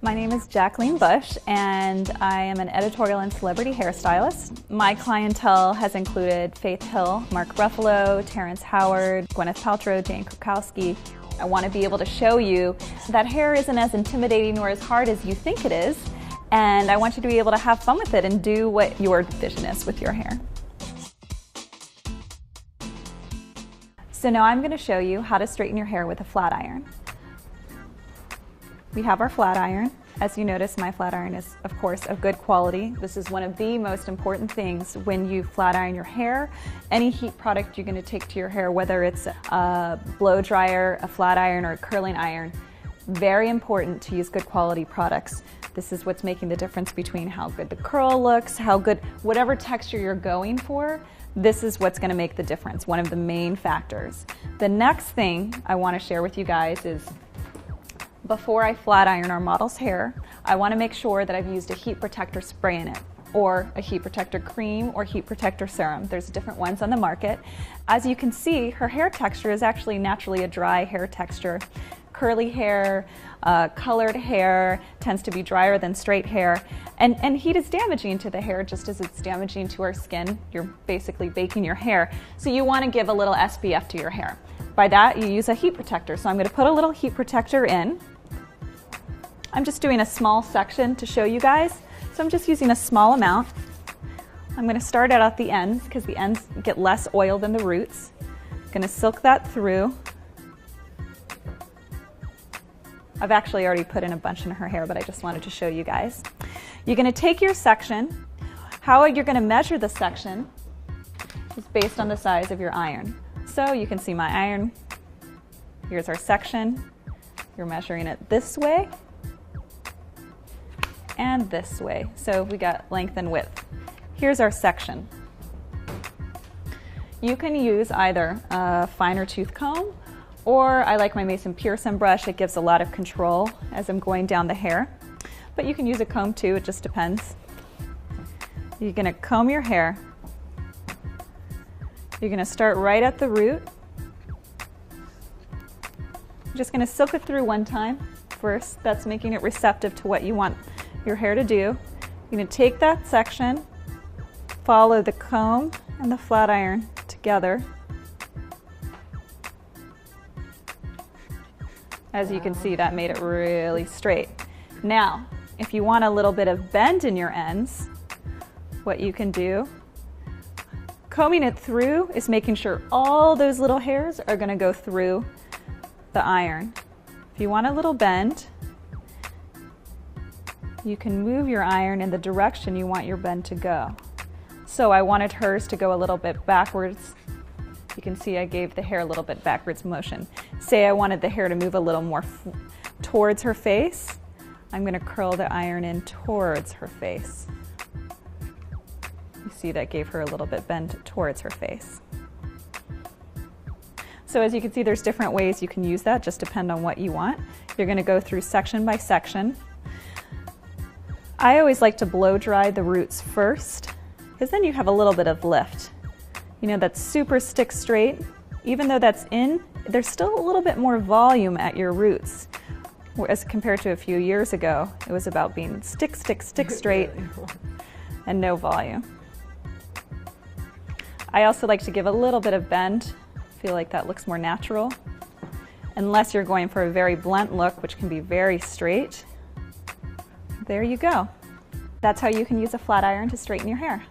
My name is Jacqueline Bush, and I am an editorial and celebrity hairstylist. My clientele has included Faith Hill, Mark Ruffalo, Terrence Howard, Gwyneth Paltrow, Jane Krakowski. I want to be able to show you that hair isn't as intimidating or as hard as you think it is, and I want you to be able to have fun with it and do what your vision is with your hair. So now I'm going to show you how to straighten your hair with a flat iron. We have our flat iron. As you notice, my flat iron is, of course, of good quality. This is one of the most important things when you flat iron your hair. Any heat product you're going to take to your hair, whether it's a blow dryer, a flat iron, or a curling iron, very important to use good quality products. This is what's making the difference between how good the curl looks, how good, whatever texture you're going for, this is what's going to make the difference, one of the main factors. The next thing I want to share with you guys is, before I flat iron our model's hair, I want to make sure that I've used a heat protector spray in it, or a heat protector cream or heat protector serum. There's different ones on the market. As you can see, her hair texture is actually naturally a dry hair texture. Curly hair, colored hair tends to be drier than straight hair. And heat is damaging to the hair just as it's damaging to our skin. You're basically baking your hair. So you want to give a little SPF to your hair. By that, you use a heat protector. So I'm going to put a little heat protector in. I'm just doing a small section to show you guys. So I'm just using a small amount. I'm going to start out at the ends because the ends get less oil than the roots. I'm going to silk that through. I've actually already put in a bunch in her hair, but I just wanted to show you guys. You're going to take your section. How you're going to measure the section is based on the size of your iron. So you can see my iron. Here's our section. You're measuring it this way and this way. So we got length and width. Here's our section. You can use either a finer tooth comb, or I like my Mason Pearson brush. It gives a lot of control as I'm going down the hair. But you can use a comb too, it just depends. You're going to comb your hair. You're going to start right at the root. I'm just going to silk it through one time first. That's making it receptive to what you want your hair to do. You're going to take that section, follow the comb and the flat iron together. As you can see, that made it really straight. Now, if you want a little bit of bend in your ends, what you can do, combing it through is making sure all those little hairs are going to go through the iron. If you want a little bend, you can move your iron in the direction you want your bend to go. So I wanted hers to go a little bit backwards. You can see I gave the hair a little bit backwards motion. Say I wanted the hair to move a little more towards her face. I'm going to curl the iron in towards her face. You see that gave her a little bit bend towards her face. So as you can see, there's different ways you can use that, just depend on what you want. You're going to go through section by section. I always like to blow dry the roots first, because then you have a little bit of lift. You know, that super stick straight, even though that's in, there's still a little bit more volume at your roots. As compared to a few years ago, it was about being stick, stick, stick straight and no volume. I also like to give a little bit of bend. I feel like that looks more natural. Unless you're going for a very blunt look, which can be very straight. There you go. That's how you can use a flat iron to straighten your hair.